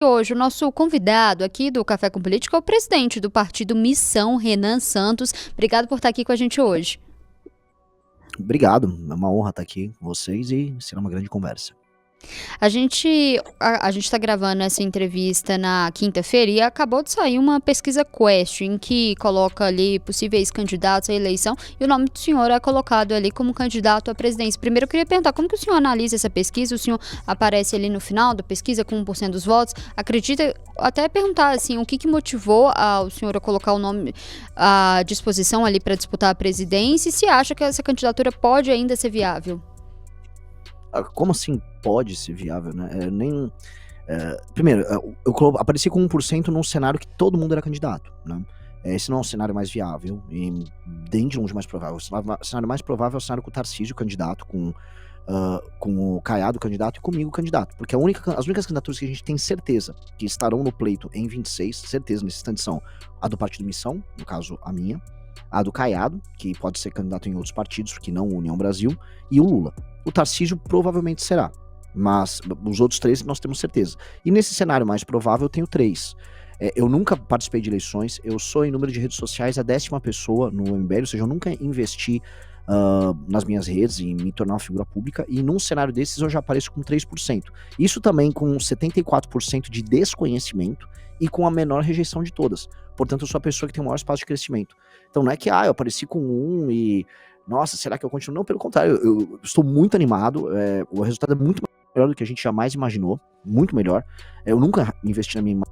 Hoje, o nosso convidado aqui do Café com Política é o presidente do partido Missão, Renan Santos. Obrigado por estar aqui com a gente hoje. Obrigado, é uma honra estar aqui com vocês e será uma grande conversa. A gente está gravando essa entrevista na quinta-feira e acabou de sair uma pesquisa Quest em que coloca ali possíveis candidatos à eleição e o nome do senhor é colocado ali como candidato à presidência. Primeiro eu queria perguntar como que o senhor analisa essa pesquisa, o senhor aparece ali no final da pesquisa com 1% dos votos, acredita, até perguntar assim, o que motivou o senhor a colocar o nome à disposição ali para disputar a presidência e se acha que essa candidatura pode ainda ser viável? Como assim pode ser viável, né? Primeiro, eu apareci com 1% num cenário que todo mundo era candidato, né? Esse não é o cenário mais viável e bem de longe mais provável. O cenário mais provável é o cenário com o Tarcísio candidato, com o Caiado candidato e comigo candidato. Porque as únicas candidaturas que a gente tem certeza que estarão no pleito em 26, certeza nesse instante, são a do Partido Missão, no caso a minha, a do Caiado, que pode ser candidato em outros partidos, que não União Brasil, e o Lula. O Tarcísio provavelmente será, mas os outros três nós temos certeza. E nesse cenário mais provável eu tenho três. Eu nunca participei de eleições, eu sou em número de redes sociais a 10ª pessoa no MBL, ou seja, eu nunca investi nas minhas redes em me tornar uma figura pública, e num cenário desses eu já apareço com 3%. Isso também com 74% de desconhecimento e com a menor rejeição de todas. Portanto, eu sou a pessoa que tem o maior espaço de crescimento. Então não é que eu apareci com e nossa, será que eu continuo? Não, pelo contrário, eu estou muito animado, o resultado é muito melhor do que a gente jamais imaginou, muito melhor. Eu nunca investi na minha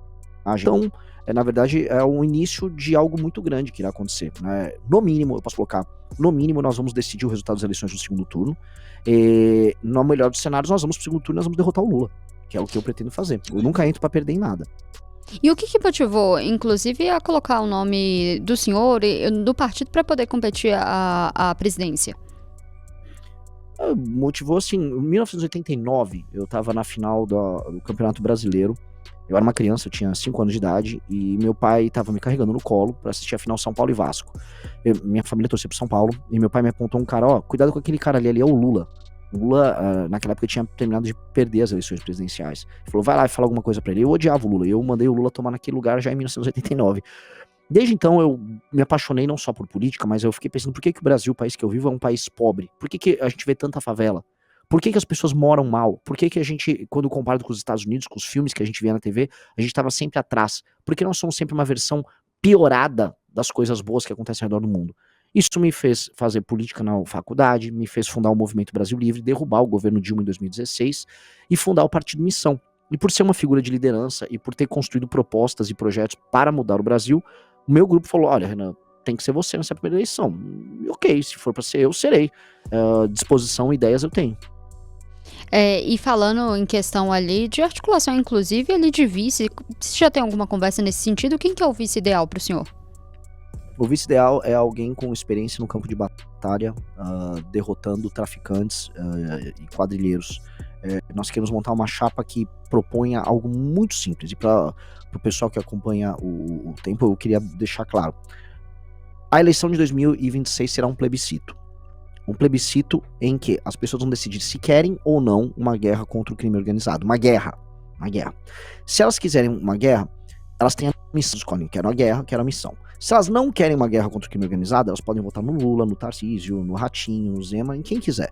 imagem, então, na verdade, é o início de algo muito grande que irá acontecer, né? No mínimo, eu posso colocar, no mínimo nós vamos decidir o resultado das eleições no segundo turno, e no melhor dos cenários nós vamos pro segundo turno e nós vamos derrotar o Lula, que é o que eu pretendo fazer. Eu nunca entro para perder em nada. E o que motivou, inclusive, a colocar o nome do senhor e do partido para poder competir à presidência? Motivou assim, em 1989, eu tava na final do Campeonato Brasileiro. Eu era uma criança, eu tinha 5 anos de idade, e meu pai tava me carregando no colo pra assistir a final São Paulo e Vasco. Minha família torcia pro São Paulo, e meu pai me apontou um cara, cuidado com aquele cara ali é o Lula. O Lula, naquela época, tinha terminado de perder as eleições presidenciais. Ele falou, vai lá e fala alguma coisa pra ele. Eu odiava o Lula, e eu mandei o Lula tomar naquele lugar já em 1989. Desde então eu me apaixonei não só por política, mas eu fiquei pensando por que o Brasil, o país que eu vivo, é um país pobre? Por que a gente vê tanta favela? Por que as pessoas moram mal? Por que a gente, quando comparado com os Estados Unidos, com os filmes que a gente via na TV, a gente estava sempre atrás? Por que nós somos sempre uma versão piorada das coisas boas que acontecem ao redor do mundo? Isso me fez fazer política na faculdade, me fez fundar o Movimento Brasil Livre, derrubar o governo Dilma em 2016 e fundar o Partido Missão. E por ser uma figura de liderança e por ter construído propostas e projetos para mudar o Brasil, o meu grupo falou, olha, Renan, tem que ser você nessa primeira eleição. Ok, se for para ser eu, serei. Disposição, ideias eu tenho. E falando em questão ali de articulação, inclusive ali de vice, você já tem alguma conversa nesse sentido? Quem que é o vice ideal para o senhor? O vice ideal é alguém com experiência no campo de batalha, derrotando traficantes e quadrilheiros. Nós queremos montar uma chapa que proponha algo muito simples. E para o pessoal que acompanha o tempo, eu queria deixar claro. A eleição de 2026 será um plebiscito. Um plebiscito em que as pessoas vão decidir se querem ou não uma guerra contra o crime organizado. Uma guerra. Se elas quiserem uma guerra, elas têm a missão, escolhem, quero a guerra, quero a missão. Se elas não querem uma guerra contra o crime organizado, elas podem votar no Lula, no Tarcísio, no Ratinho, no Zema, em quem quiser.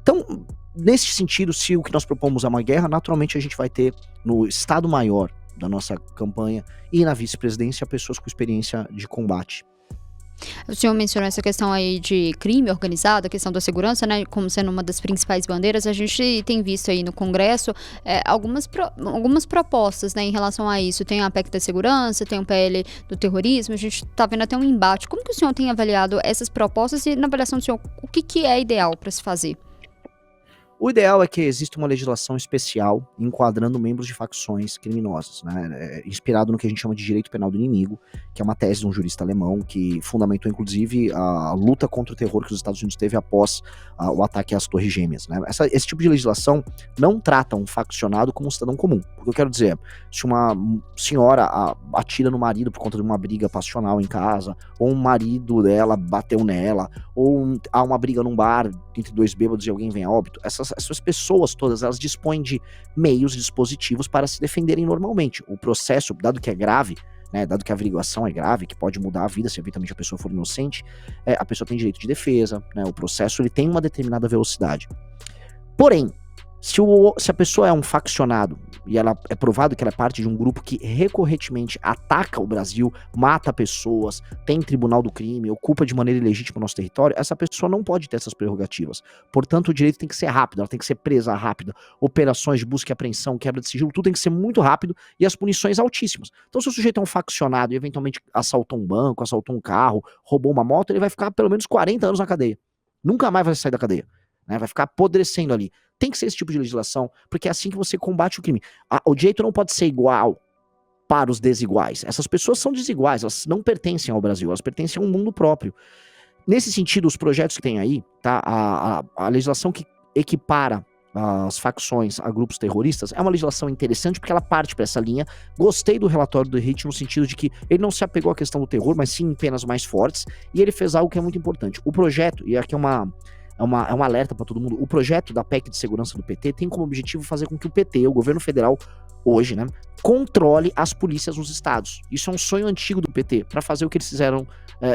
Então, nesse sentido, se o que nós propomos é uma guerra, naturalmente a gente vai ter no Estado Maior da nossa campanha e na vice-presidência pessoas com experiência de combate. O senhor mencionou essa questão aí de crime organizado, a questão da segurança, né, como sendo uma das principais bandeiras. A gente tem visto aí no Congresso algumas propostas, né, em relação a isso. Tem a PEC da segurança, tem o PL do terrorismo, a gente está vendo até um embate. Como que o senhor tem avaliado essas propostas e, na avaliação do senhor, o que é ideal para se fazer? O ideal é que exista uma legislação especial enquadrando membros de facções criminosas, né? Inspirado no que a gente chama de direito penal do inimigo, que é uma tese de um jurista alemão que fundamentou inclusive a luta contra o terror que os Estados Unidos teve após o ataque às Torres Gêmeas, né? Esse tipo de legislação não trata um faccionado como um cidadão comum. O que eu quero dizer é, se uma senhora atira no marido por conta de uma briga passional em casa, ou um marido dela bateu nela, ou há uma briga num bar entre dois bêbados e alguém vem a óbito, essas pessoas todas, elas dispõem de meios dispositivos para se defenderem normalmente. O processo, dado que é grave, né, dado que a averiguação é grave, que pode mudar a vida se eventualmente a pessoa for inocente, a pessoa tem direito de defesa, né, o processo ele tem uma determinada velocidade. Porém, se a pessoa é um faccionado e ela é provado que ela é parte de um grupo que recorrentemente ataca o Brasil, mata pessoas, tem tribunal do crime, ocupa de maneira ilegítima o nosso território, essa pessoa não pode ter essas prerrogativas. Portanto, o direito tem que ser rápido, ela tem que ser presa rápida, operações de busca e apreensão, quebra de sigilo, tudo tem que ser muito rápido e as punições altíssimas. Então, se o sujeito é um faccionado e eventualmente assaltou um banco, assaltou um carro, roubou uma moto, ele vai ficar pelo menos 40 anos na cadeia. Nunca mais vai sair da cadeia. Né, vai ficar apodrecendo ali. Tem que ser esse tipo de legislação, porque é assim que você combate o crime. O direito não pode ser igual para os desiguais. Essas pessoas são desiguais, elas não pertencem ao Brasil, elas pertencem a um mundo próprio. Nesse sentido, os projetos que tem aí, tá, a legislação que equipara as facções a grupos terroristas é uma legislação interessante porque ela parte para essa linha. Gostei do relatório do Henrique no sentido de que ele não se apegou à questão do terror, mas sim em penas mais fortes, e ele fez algo que é muito importante. O projeto, e aqui é um alerta para todo mundo, o projeto da PEC de segurança do PT tem como objetivo fazer com que o PT, o governo federal, hoje, né, controle as polícias nos estados. Isso é um sonho antigo do PT, para fazer o que eles fizeram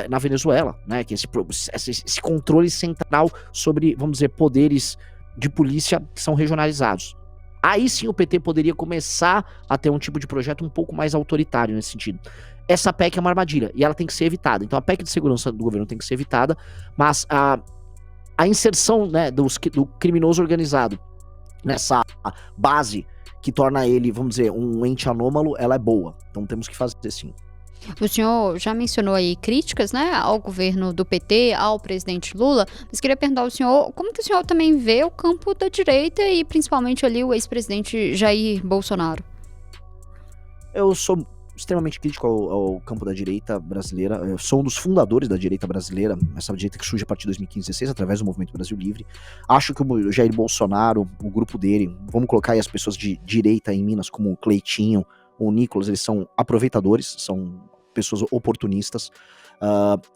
na Venezuela, né, que esse controle central sobre, vamos dizer, poderes de polícia que são regionalizados. Aí sim o PT poderia começar a ter um tipo de projeto um pouco mais autoritário nesse sentido. Essa PEC é uma armadilha, e ela tem que ser evitada. Então a PEC de segurança do governo tem que ser evitada, mas a inserção, né, do criminoso organizado nessa base que torna ele, vamos dizer, um ente anômalo, ela é boa. Então temos que fazer sim. O senhor já mencionou aí críticas, né, ao governo do PT, ao presidente Lula, mas queria perguntar ao senhor, como que o senhor também vê o campo da direita e principalmente ali o ex-presidente Jair Bolsonaro? Eu sou extremamente crítico ao campo da direita brasileira. Eu sou um dos fundadores da direita brasileira, essa direita que surge a partir de 2015-16, através do Movimento Brasil Livre. Acho que o Jair Bolsonaro, o grupo dele, vamos colocar aí as pessoas de direita em Minas, como o Cleitinho, o Nicolas, eles são aproveitadores, são pessoas oportunistas.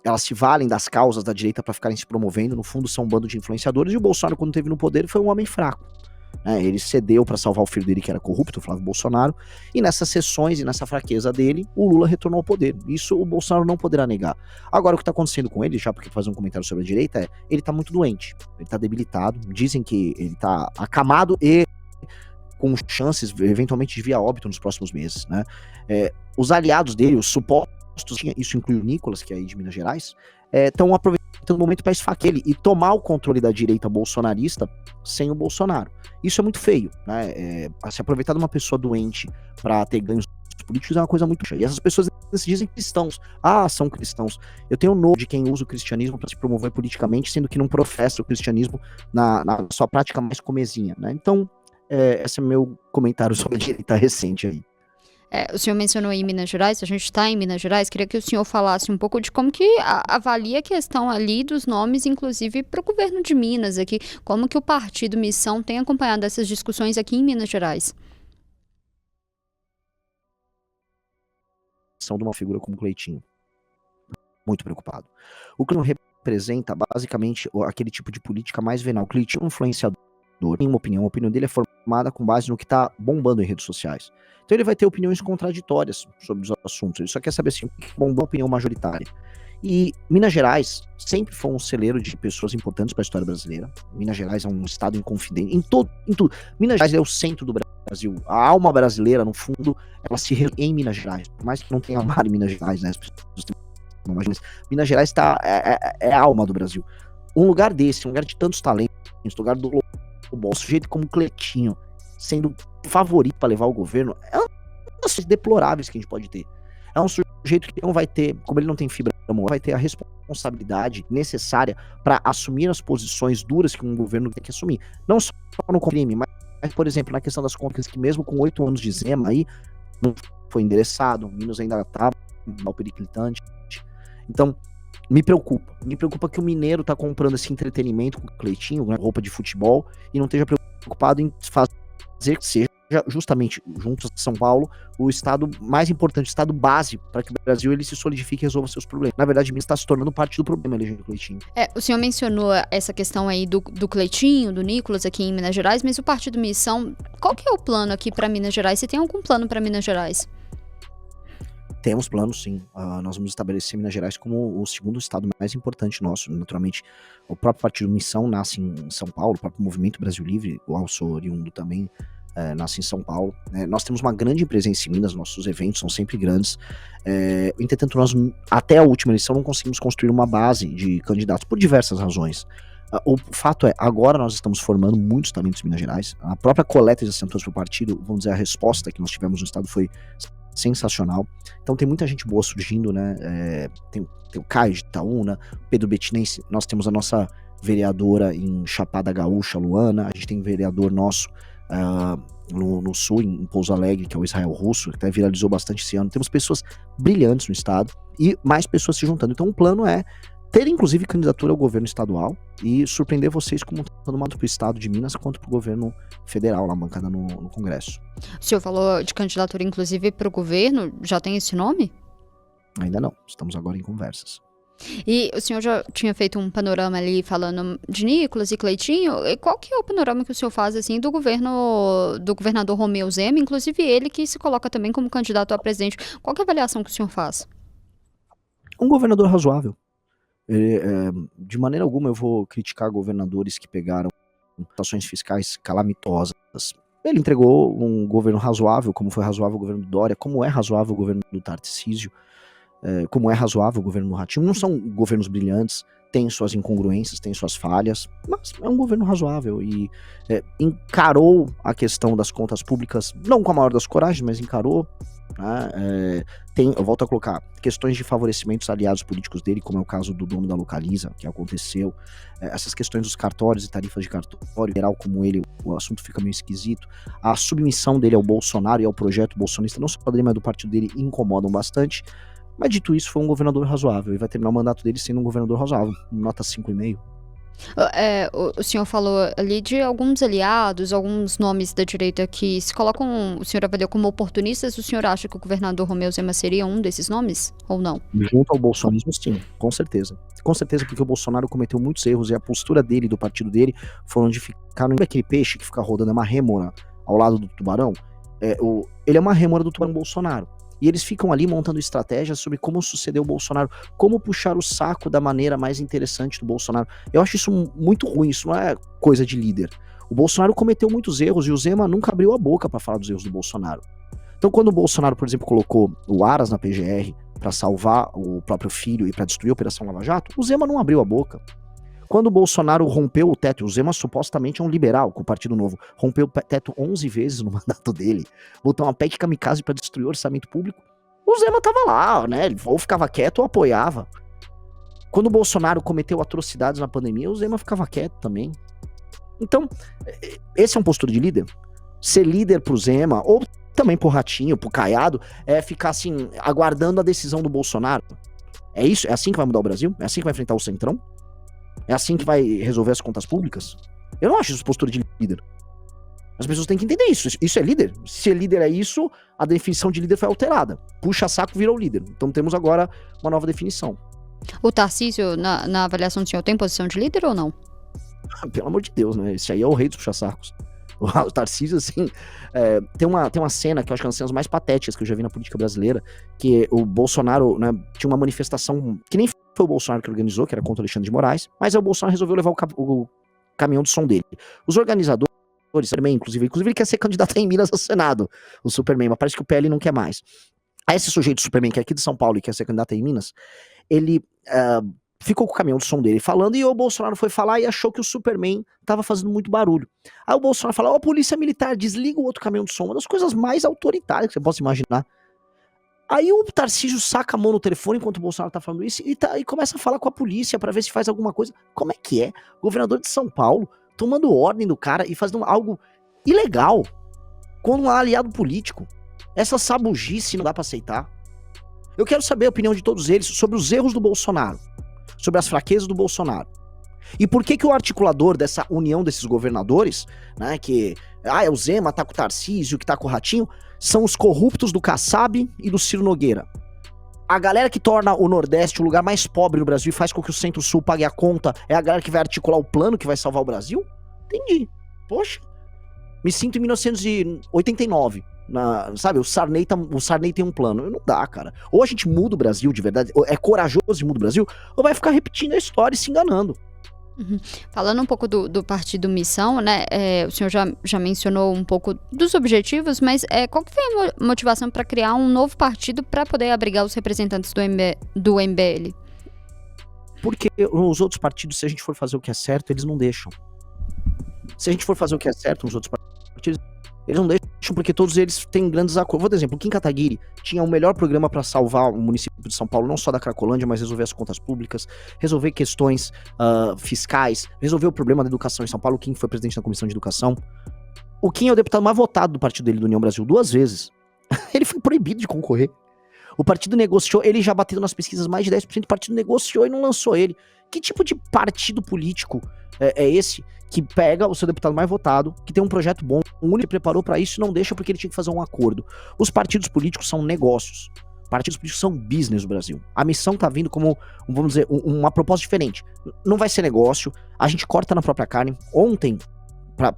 Elas se valem das causas da direita para ficarem se promovendo, no fundo são um bando de influenciadores, e o Bolsonaro, quando esteve no poder, foi um homem fraco. Ele cedeu para salvar o filho dele, que era corrupto, o Flávio Bolsonaro, e nessas sessões e nessa fraqueza dele, o Lula retornou ao poder. Isso o Bolsonaro não poderá negar. Agora, o que está acontecendo com ele, já porque fazer um comentário sobre a direita, ele está muito doente, ele está debilitado, dizem que ele está acamado e com chances, eventualmente, de vir a óbito nos próximos meses, né? Os aliados dele, os supostos, isso inclui o Nicolas, que é aí de Minas Gerais, estão aproveitando o momento para esfaquear ele e tomar o controle da direita bolsonarista sem o Bolsonaro. Isso é muito feio, né? Se aproveitar de uma pessoa doente para ter ganhos políticos é uma coisa muito feia. E essas pessoas se dizem cristãos. São cristãos. Eu tenho nojo de quem usa o cristianismo para se promover politicamente, sendo que não professa o cristianismo na sua prática mais comezinha, né? Então, esse é meu comentário sobre a direita recente aí. O senhor mencionou aí Minas Gerais, a gente está em Minas Gerais, queria que o senhor falasse um pouco de como que avalia a questão ali dos nomes, inclusive para o governo de Minas aqui, como que o partido Missão tem acompanhado essas discussões aqui em Minas Gerais. São de uma figura como Cleitinho. Muito preocupado. O que não representa, basicamente, aquele tipo de política mais venal. Cleitinho é um influenciador, tem uma opinião, a opinião dele é formada com base no que está bombando em redes sociais. Então ele vai ter opiniões contraditórias sobre os assuntos, ele só quer saber assim, o que bombou a opinião majoritária. E Minas Gerais sempre foi um celeiro de pessoas importantes para a história brasileira. Minas Gerais é um estado inconfidente, em tudo. Minas Gerais é o centro do Brasil. A alma brasileira, no fundo, ela se reúne em Minas Gerais. Por mais que não tenha mar em Minas Gerais, né? As pessoas não imaginam isso. Minas Gerais é a alma do Brasil. Um lugar desse, um lugar de tantos talentos, um lugar do um sujeito como Cleitinho, sendo favorito para levar o governo, é uma das coisas deploráveis que a gente pode ter. É um sujeito que não vai ter, como ele não tem fibra moral, vai ter a responsabilidade necessária para assumir as posições duras que um governo tem que assumir. Não só no crime, mas, por exemplo, na questão das contas, que mesmo com 8 anos de Zema aí, não foi endereçado, o Minas ainda está mal periclitante. Então, me preocupa que o mineiro tá comprando esse entretenimento com o Cleitinho, né, roupa de futebol, e não esteja preocupado em fazer que seja justamente, junto a São Paulo, o estado mais importante, o estado base para que o Brasil ele se solidifique e resolva seus problemas. Na verdade, Minas está se tornando parte do problema elegendo o Cleitinho. O senhor mencionou essa questão aí do Cleitinho, do Nicolas aqui em Minas Gerais, mas o Partido Missão, qual que é o plano aqui para Minas Gerais? Se tem algum plano para Minas Gerais? Temos planos, sim. Nós vamos estabelecer Minas Gerais como o segundo estado mais importante nosso. Naturalmente, o próprio Partido Missão nasce em São Paulo, o próprio Movimento Brasil Livre, o qual sou oriundo também, nasce em São Paulo. Nós temos uma grande presença em Minas, nossos eventos são sempre grandes. Entretanto, nós, até a última eleição, não conseguimos construir uma base de candidatos, por diversas razões. O fato é, agora nós estamos formando muitos talentos em Minas Gerais. A própria coleta de assinaturas para o partido, vamos dizer, a resposta que nós tivemos no estado foi sensacional. Então tem muita gente boa surgindo, né? Tem o Caio de Itaúna, Pedro Bettinense, nós temos a nossa vereadora em Chapada Gaúcha, Luana, a gente tem um vereador nosso no sul, em Pouso Alegre, que é o Israel Russo, que até viralizou bastante esse ano. Temos pessoas brilhantes no estado e mais pessoas se juntando. Então o plano é ter, inclusive, candidatura ao governo estadual e surpreender vocês como tanto para o estado de Minas quanto para o governo federal, na bancada no Congresso. O senhor falou de candidatura, inclusive, para o governo. Já tem esse nome? Ainda não. Estamos agora em conversas. E o senhor já tinha feito um panorama ali falando de Nicolas e Cleitinho. E qual que é o panorama que o senhor faz assim do governador Romeu Zema, inclusive ele que se coloca também como candidato a presidente? Qual que é a avaliação que o senhor faz? Um governador razoável. De maneira alguma eu vou criticar governadores que pegaram ações fiscais calamitosas. Ele entregou um governo razoável, como foi razoável o governo do Dória, como é razoável o governo do Tarcísio, como é razoável o governo do Ratinho. Não são governos brilhantes, tem suas incongruências, tem suas falhas, mas é um governo razoável e encarou a questão das contas públicas, não com a maior das coragens, mas encarou. Eu volto a colocar questões de favorecimentos aliados políticos dele, como é o caso do dono da Localiza, que aconteceu, essas questões dos cartórios e tarifas de cartório, geral como ele, o assunto fica meio esquisito, a submissão dele ao Bolsonaro e ao projeto bolsonarista, não só dele, mas do partido dele, incomodam bastante, mas dito isso, foi um governador razoável, e vai terminar o mandato dele sendo um governador razoável, nota 5,5. O senhor falou ali de alguns aliados, alguns nomes da direita que se colocam, o senhor avaliou como oportunistas. O senhor acha que o governador Romeu Zema seria um desses nomes ou não? Junto ao bolsonarismo, sim, com certeza. Com certeza, porque o Bolsonaro cometeu muitos erros e a postura dele e do partido dele foram de ficar aquele peixe que fica rodando, é uma rêmora ao lado do tubarão. Ele é uma rêmora do tubarão Bolsonaro. E eles ficam ali montando estratégias sobre como suceder o Bolsonaro, como puxar o saco da maneira mais interessante do Bolsonaro. Eu acho isso muito ruim, isso não é coisa de líder. O Bolsonaro cometeu muitos erros e o Zema nunca abriu a boca para falar dos erros do Bolsonaro. Então quando o Bolsonaro, por exemplo, colocou o Aras na PGR para salvar o próprio filho e para destruir a Operação Lava Jato, o Zema não abriu a boca. Quando o Bolsonaro rompeu o teto, o Zema supostamente é um liberal com o Partido Novo, rompeu o teto 11 vezes no mandato dele, botou uma PEC kamikaze para destruir o orçamento público, o Zema tava lá, né? Ele ou ficava quieto ou apoiava. Quando o Bolsonaro cometeu atrocidades na pandemia, o Zema ficava quieto também. Então, esse é um postura de líder? Ser líder pro Zema, ou também pro Ratinho, pro Caiado, é ficar assim, aguardando a decisão do Bolsonaro. É isso? É assim que vai mudar o Brasil? É assim que vai enfrentar o Centrão? É assim que vai resolver as contas públicas? Eu não acho isso postura de líder. As pessoas têm que entender isso. Isso é líder? Se líder é isso, a definição de líder foi alterada. Puxa saco, virou líder. Então temos agora uma nova definição. O Tarcísio, na avaliação do senhor, tem posição de líder ou não? Pelo amor de Deus, né? Esse aí é o rei dos puxa-sacos. O Tarcísio, assim, tem uma cena que eu acho que é uma das cenas mais patéticas que eu já vi na política brasileira, que o Bolsonaro, né, tinha uma manifestação que nem foi o Bolsonaro que organizou, que era contra o Alexandre de Moraes, mas aí o Bolsonaro resolveu levar o caminhão de som dele. Os organizadores, Superman, inclusive ele quer ser candidato em Minas ao Senado, o Superman, mas parece que o PL não quer mais. Aí esse sujeito Superman, que é aqui de São Paulo e quer ser candidato em Minas, ele ficou com o caminhão de som dele falando, e o Bolsonaro foi falar e achou que o Superman tava fazendo muito barulho. Aí o Bolsonaro falou, a polícia militar, desliga o outro caminhão de som, uma das coisas mais autoritárias que você possa imaginar. Aí o Tarcísio saca a mão no telefone enquanto o Bolsonaro tá falando isso e começa a falar com a polícia pra ver se faz alguma coisa. Como é que é? Governador de São Paulo tomando ordem do cara e fazendo algo ilegal com um aliado político. Essa sabugice não dá pra aceitar. Eu quero saber a opinião de todos eles sobre os erros do Bolsonaro, sobre as fraquezas do Bolsonaro. E por que que o articulador dessa união desses governadores, né, que é o Zema, tá com o Tarcísio, que tá com o Ratinho, são os corruptos do Kassab e do Ciro Nogueira? A galera que torna o Nordeste o lugar mais pobre do Brasil e faz com que o Centro-Sul pague a conta é a galera que vai articular o plano que vai salvar o Brasil? Entendi. Poxa, me sinto em 1989. Sabe, o Sarney tem um plano. Não dá, cara. Ou a gente muda o Brasil de verdade, ou é corajoso e muda o Brasil, ou vai ficar repetindo a história e se enganando. Uhum. Falando um pouco do partido Missão, né? O senhor já mencionou um pouco dos objetivos, mas qual que foi a motivação para criar um novo partido para poder abrigar os representantes do MBL? Porque os outros partidos, se a gente for fazer o que é certo, eles não deixam. Se a gente for fazer o que é certo nos outros partidos, eles não deixam, porque todos eles têm grandes acordos. Vou dar exemplo, o Kim Kataguiri tinha o melhor programa para salvar o município de São Paulo, não só da Cracolândia, mas resolver as contas públicas, resolver questões fiscais, resolver o problema da educação em São Paulo. O Kim foi presidente da Comissão de Educação. O Kim é o deputado mais votado do partido dele, do União Brasil, 2 vezes. Ele foi proibido de concorrer. O partido negociou, ele já bateu nas pesquisas mais de 10%, o partido negociou e não lançou ele. Que tipo de partido político é esse que pega o seu deputado mais votado, que tem um projeto bom, o único que preparou pra isso e não deixa porque ele tinha que fazer um acordo? Os partidos políticos são negócios. Partidos políticos são business no Brasil. A Missão tá vindo como, vamos dizer, uma proposta diferente. Não vai ser negócio, a gente corta na própria carne. Ontem, pra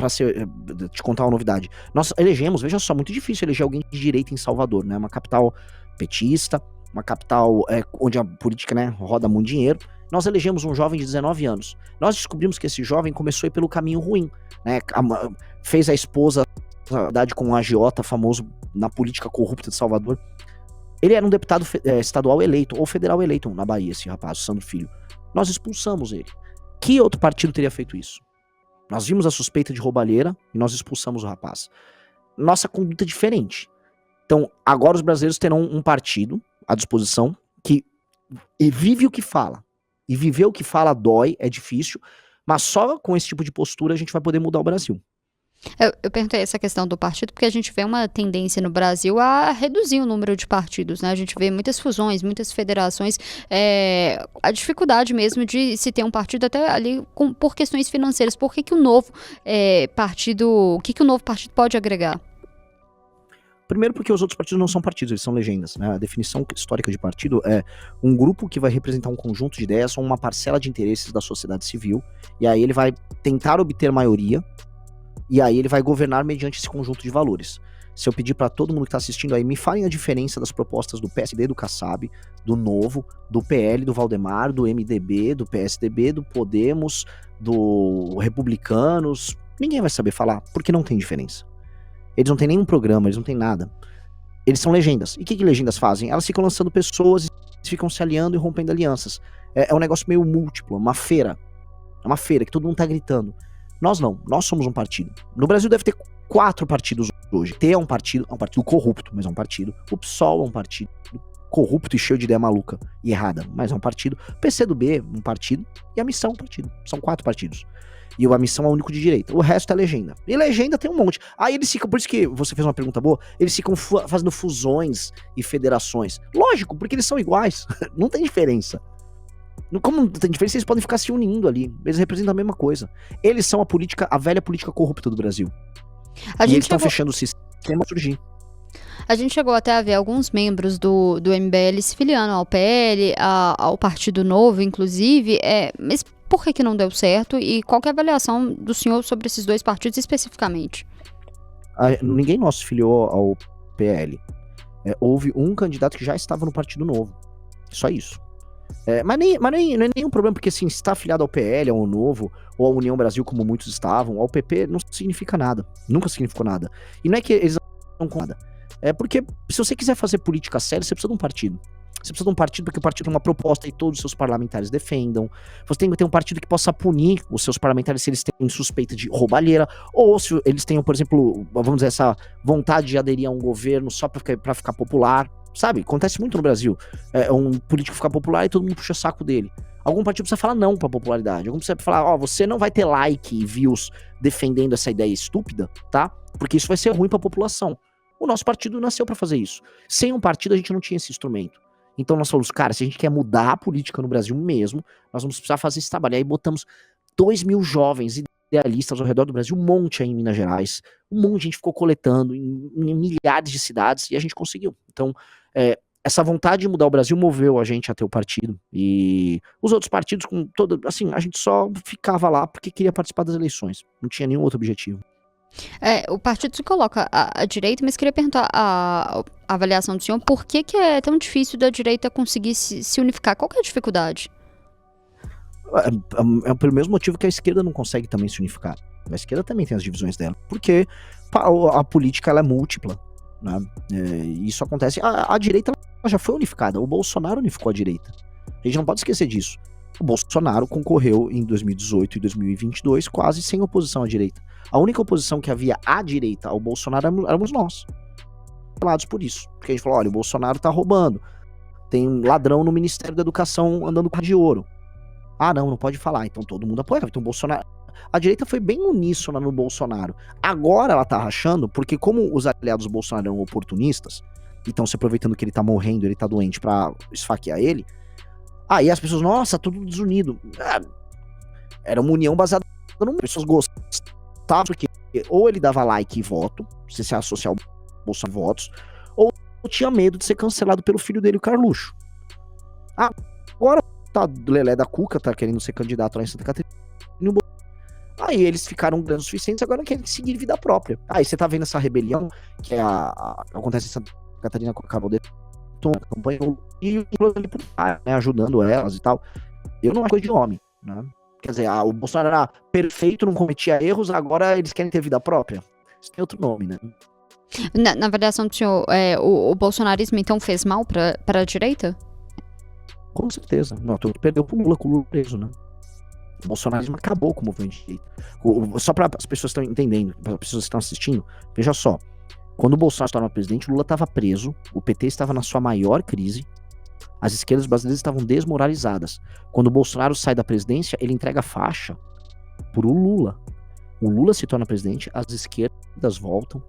te contar uma novidade, nós elegemos, veja só, muito difícil eleger alguém de direita em Salvador, né? Uma capital petista, uma capital onde a política, né, roda muito dinheiro. Nós elegemos um jovem de 19 anos. Nós descobrimos que esse jovem começou a ir pelo caminho ruim, né? Fez a esposa com um agiota famoso na política corrupta de Salvador. Ele era um deputado estadual eleito, ou federal eleito na Bahia, esse rapaz, o Sandro Filho. Nós expulsamos ele. Que outro partido teria feito isso? Nós vimos a suspeita de roubalheira e nós expulsamos o rapaz. Nossa conduta é diferente. Então, agora os brasileiros terão um partido à disposição que vive o que fala. E viver o que fala dói, é difícil, mas só com esse tipo de postura a gente vai poder mudar o Brasil. Eu perguntei essa questão do partido porque a gente vê uma tendência no Brasil a reduzir o número de partidos, né? A gente vê muitas fusões, muitas federações, a dificuldade mesmo de se ter um partido até ali por questões financeiras. Por que o novo partido, o que o novo partido pode agregar? Primeiro porque os outros partidos não são partidos, eles são legendas, né? A definição histórica de partido é um grupo que vai representar um conjunto de ideias ou uma parcela de interesses da sociedade civil, e aí ele vai tentar obter maioria, e aí ele vai governar mediante esse conjunto de valores. Se eu pedir pra todo mundo que tá assistindo aí, me falem a diferença das propostas do PSD, do Kassab, do Novo, do PL, do Valdemar, do MDB, do PSDB, do Podemos, do Republicanos, ninguém vai saber falar, porque não tem diferença. Eles não têm nenhum programa, eles não têm nada. Eles são legendas. E o que legendas fazem? Elas ficam lançando pessoas e ficam se aliando e rompendo alianças. É um negócio meio múltiplo, uma feira. É uma feira que todo mundo tá gritando. Nós não, nós somos um partido. No Brasil deve ter 4 partidos hoje. T é um partido corrupto, mas é um partido. O PSOL é um partido corrupto e cheio de ideia maluca e errada, mas é um partido. O PCdoB é um partido e a Missão é um partido. São 4 partidos. E a Missão é o único de direita. O resto é legenda. E legenda tem um monte. Aí eles ficam, por isso que você fez uma pergunta boa, eles ficam fazendo fusões e federações. Lógico, porque eles são iguais. Não tem diferença. Como não tem diferença, eles podem ficar se unindo ali. Eles representam a mesma coisa. Eles são a velha política corrupta do Brasil. E eles estão fechando o sistema a surgir. A gente chegou até a ver alguns membros do MBL se filiando ao PL, ao Partido Novo, inclusive. Mas por que não deu certo? E qual que é a avaliação do senhor sobre esses 2 partidos especificamente? Ninguém nosso se filiou ao PL. Houve um candidato que já estava no Partido Novo. Só isso. Mas não é nenhum problema, porque assim, se está afiliado ao PL, ao Novo, ou à União Brasil, como muitos estavam, ao PP, não significa nada. Nunca significou nada. E não é que eles não com nada. É porque, se você quiser fazer política séria, você precisa de um partido. Você precisa de um partido porque o partido tem uma proposta e todos os seus parlamentares defendam. Você tem que ter um partido que possa punir os seus parlamentares se eles têm suspeita de roubalheira, ou se eles tenham, por exemplo, vamos dizer, essa vontade de aderir a um governo só pra ficar popular. Sabe? Acontece muito no Brasil. Um político ficar popular e todo mundo puxa saco dele. Algum partido precisa falar não pra popularidade. Algum precisa falar, você não vai ter like e views defendendo essa ideia estúpida, tá? Porque isso vai ser ruim pra população. O nosso partido nasceu pra fazer isso. Sem um partido a gente não tinha esse instrumento. Então nós falamos, cara, se a gente quer mudar a política no Brasil mesmo, nós vamos precisar fazer esse trabalho. E aí botamos 2.000 jovens idealistas ao redor do Brasil, um monte aí em Minas Gerais, um monte de gente ficou coletando em milhares de cidades e a gente conseguiu. Então, essa vontade de mudar o Brasil moveu a gente a ter o partido, e os outros partidos, com todo, assim, a gente só ficava lá porque queria participar das eleições, não tinha nenhum outro objetivo. O partido se coloca à direita, mas queria perguntar a avaliação do senhor, por que é tão difícil da direita conseguir se unificar? Qual que é a dificuldade? É pelo mesmo motivo que a esquerda não consegue também se unificar. A esquerda também tem as divisões dela, porque a política ela é múltipla, né? Isso acontece. A direita ela já foi unificada, o Bolsonaro unificou a direita. A gente não pode esquecer disso. O Bolsonaro concorreu em 2018 e 2022 quase sem oposição à direita. A única oposição que havia à direita ao Bolsonaro éramos nós. Falados por isso. Porque a gente falou, olha, o Bolsonaro tá roubando. Tem um ladrão no Ministério da Educação andando com de ouro. Ah, não pode falar. Então todo mundo apoia. Então o Bolsonaro... A direita foi bem uníssona no Bolsonaro. Agora ela tá rachando, porque como os aliados do Bolsonaro eram oportunistas, e estão se aproveitando que ele tá morrendo, ele tá doente pra esfaquear ele, aí as pessoas, nossa, tudo desunido. Era uma união baseada no... As pessoas gostavam, porque ou ele dava like e voto, se associar ao Bolsonaro votos, ou tinha medo de ser cancelado pelo filho dele, o Carluxo. Agora tá Lelé da Cuca, tá querendo ser candidato lá em Santa Catarina. Aí eles ficaram grandes o suficiente, agora querem seguir vida própria. Aí você tá vendo essa rebelião, que acontece em Santa Catarina com a Carol de campanha, e o né, ajudando elas e tal. Eu não acho coisa de homem, né? Quer dizer, o Bolsonaro era perfeito, não cometia erros, agora eles querem ter vida própria. Isso tem outro nome, né? Na avaliação do senhor, o bolsonarismo então fez mal para a direita? Com certeza. Não, perdeu pro Lula, com o Lula preso, né? O bolsonarismo acabou com o movimento de direita. Só para as pessoas que estão entendendo, para as pessoas que estão assistindo, veja só. Quando o Bolsonaro se tornou presidente, o Lula estava preso, o PT estava na sua maior crise, as esquerdas brasileiras estavam desmoralizadas. Quando o Bolsonaro sai da presidência, ele entrega a faixa pro Lula. O Lula se torna presidente, as esquerdas voltam.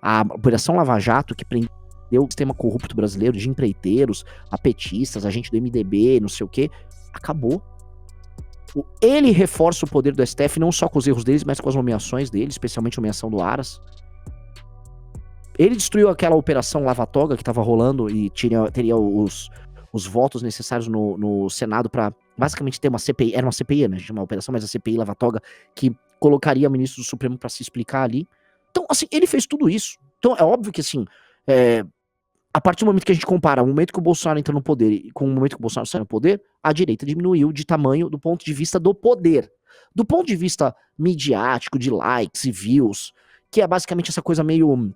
A Operação Lava Jato, que prendeu o sistema corrupto brasileiro de empreiteiros, petistas, agente do MDB, não sei o que, acabou. Ele reforça o poder do STF não só com os erros deles, mas com as nomeações dele, especialmente a nomeação do Aras. Ele destruiu aquela operação Lava Toga que estava rolando e teria os votos necessários no Senado para basicamente ter uma CPI. Era uma CPI, né? Uma operação, mas a CPI Lava Toga, que colocaria ministro do Supremo para se explicar ali. Então, assim, ele fez tudo isso. Então, é óbvio que, assim, a partir do momento que a gente compara o momento que o Bolsonaro entra no poder e com o momento que o Bolsonaro sai no poder, a direita diminuiu de tamanho do ponto de vista do poder. Do ponto de vista midiático, de likes e views, que é basicamente essa coisa meio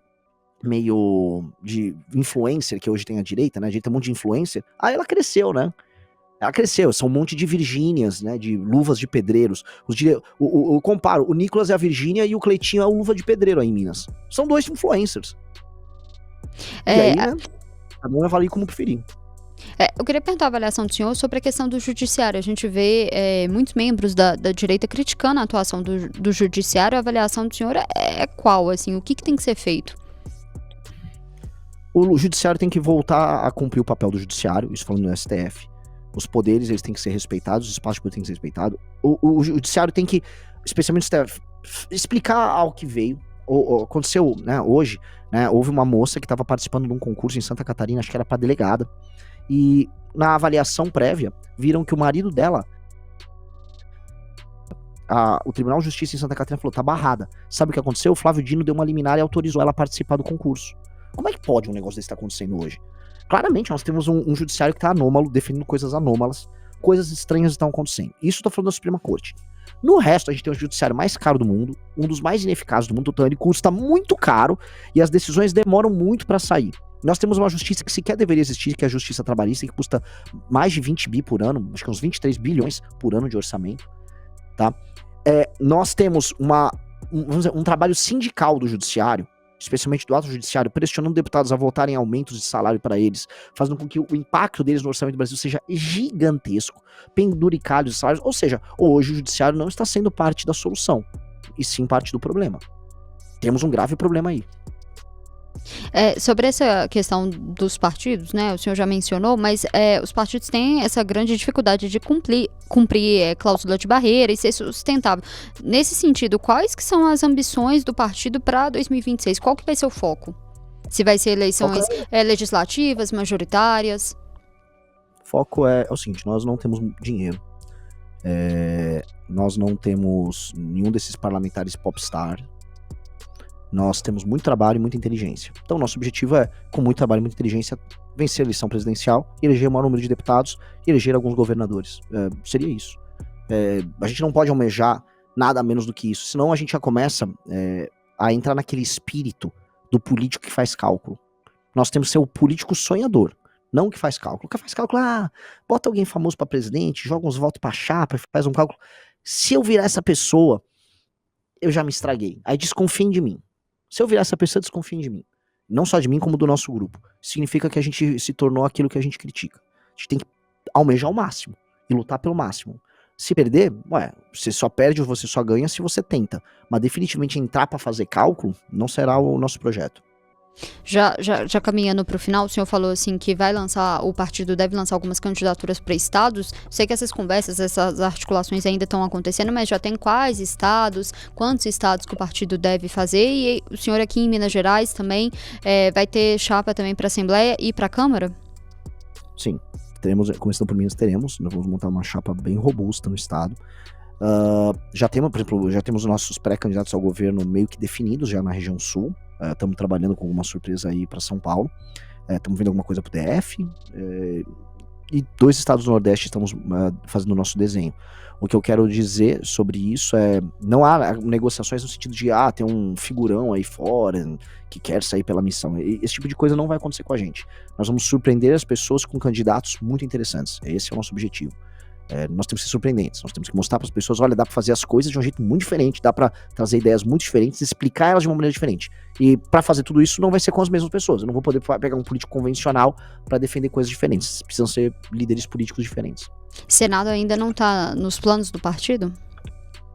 de influencer que hoje tem a direita, né? A direita é um monte de influencer. Aí ela cresceu, né? Ela cresceu, são um monte de Virgínias, né? De luvas de pedreiros. Eu comparo, o Nicolas é a Virgínia e o Cleitinho é a luva de pedreiro aí em Minas. São dois influencers. E aí, né? Cada um vai valer como preferir. Eu queria perguntar a avaliação do senhor sobre a questão do judiciário. A gente vê muitos membros da direita criticando a atuação do judiciário. A avaliação do senhor é qual? Assim, o que tem que ser feito? O judiciário tem que voltar a cumprir o papel do judiciário, isso falando no STF. Os poderes, eles têm que ser respeitados, os espaços de poder têm que ser respeitados. O judiciário tem que, especialmente o STF, explicar ao que veio. Aconteceu, né, hoje, né, houve uma moça que estava participando de um concurso em Santa Catarina, acho que era para delegada, e na avaliação prévia, viram que o marido dela, o Tribunal de Justiça em Santa Catarina falou, tá barrada. Sabe o que aconteceu? O Flávio Dino deu uma liminar e autorizou ela a participar do concurso. Como é que pode um negócio desse estar acontecendo hoje? Claramente, nós temos um judiciário que está anômalo, definindo coisas anômalas, coisas estranhas estão acontecendo. Isso eu tô falando da Suprema Corte. No resto, a gente tem o judiciário mais caro do mundo, um dos mais ineficazes do mundo, então ele custa muito caro e as decisões demoram muito para sair. Nós temos uma justiça que sequer deveria existir, que é a justiça trabalhista, que custa mais de 20 bi por ano, acho que uns 23 bilhões por ano de orçamento, tá? Nós temos vamos dizer, um trabalho sindical do judiciário, especialmente do ato judiciário, pressionando deputados a votarem aumentos de salário para eles, fazendo com que o impacto deles no orçamento do Brasil seja gigantesco, penduricalhos de salários, ou seja, hoje o judiciário não está sendo parte da solução, e sim parte do problema. Temos um grave problema aí. Sobre essa questão dos partidos, né, o senhor já mencionou, mas os partidos têm essa grande dificuldade de cumprir cláusula de barreira e ser sustentável. Nesse sentido, quais que são as ambições do partido para 2026? Qual que vai ser o foco? Se vai ser eleições legislativas, majoritárias? Foco é o seguinte, nós não temos dinheiro. Nós não temos nenhum desses parlamentares popstar. Nós temos muito trabalho e muita inteligência. Então, nosso objetivo é, com muito trabalho e muita inteligência, vencer a eleição presidencial, eleger o maior número de deputados e eleger alguns governadores. Seria isso. A gente não pode almejar nada menos do que isso, senão a gente já começa a entrar naquele espírito do político que faz cálculo. Nós temos que ser o político sonhador, não o que faz cálculo. O que faz cálculo, bota alguém famoso pra presidente, joga uns votos pra chapa, faz um cálculo. Se eu virar essa pessoa, eu já me estraguei. Aí desconfiem de mim. Se eu virar essa pessoa, desconfiem de mim. Não só de mim, como do nosso grupo. Significa que a gente se tornou aquilo que a gente critica. A gente tem que almejar o máximo e lutar pelo máximo. Se perder, você só perde ou você só ganha se você tenta. Mas definitivamente entrar pra fazer cálculo não será o nosso projeto. Já caminhando para o final, o senhor falou assim que o partido deve lançar algumas candidaturas para estados. Sei que essas conversas, essas articulações ainda estão acontecendo, mas já tem quais estados, quantos estados que o partido deve fazer? E o senhor aqui em Minas Gerais também vai ter chapa também para a Assembleia e para a Câmara? Sim, começando por Minas, nós vamos montar uma chapa bem robusta no estado. Já temos os nossos pré-candidatos ao governo meio que definidos já na região sul. Estamos trabalhando com alguma surpresa aí para São Paulo. Estamos vendo alguma coisa pro DF. E 2 estados do Nordeste estamos fazendo o nosso desenho. O que eu quero dizer sobre isso não há negociações no sentido de tem um figurão aí fora que quer sair pela missão. Esse tipo de coisa não vai acontecer com a gente. Nós vamos surpreender as pessoas com candidatos muito interessantes. Esse é o nosso objetivo. Nós temos que ser surpreendentes, nós temos que mostrar para as pessoas, olha, dá para fazer as coisas de um jeito muito diferente, dá para trazer ideias muito diferentes, explicar elas de uma maneira diferente. E para fazer tudo isso não vai ser com as mesmas pessoas. Eu não vou poder pegar um político convencional para defender coisas diferentes. Precisam ser líderes políticos diferentes. Senado ainda não tá nos planos do partido?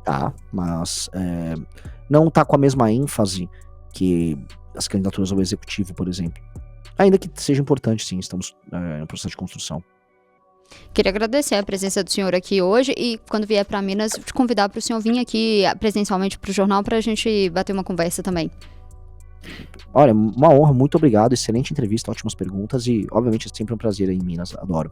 Tá, mas não tá com a mesma ênfase que as candidaturas ao executivo, por exemplo. Ainda que seja importante, sim, estamos no processo de construção. Queria agradecer a presença do senhor aqui hoje e, quando vier para Minas, te convidar para o senhor vir aqui presencialmente para o jornal para a gente bater uma conversa também. Olha, uma honra, muito obrigado, excelente entrevista, ótimas perguntas e, obviamente, é sempre um prazer aí em Minas, adoro.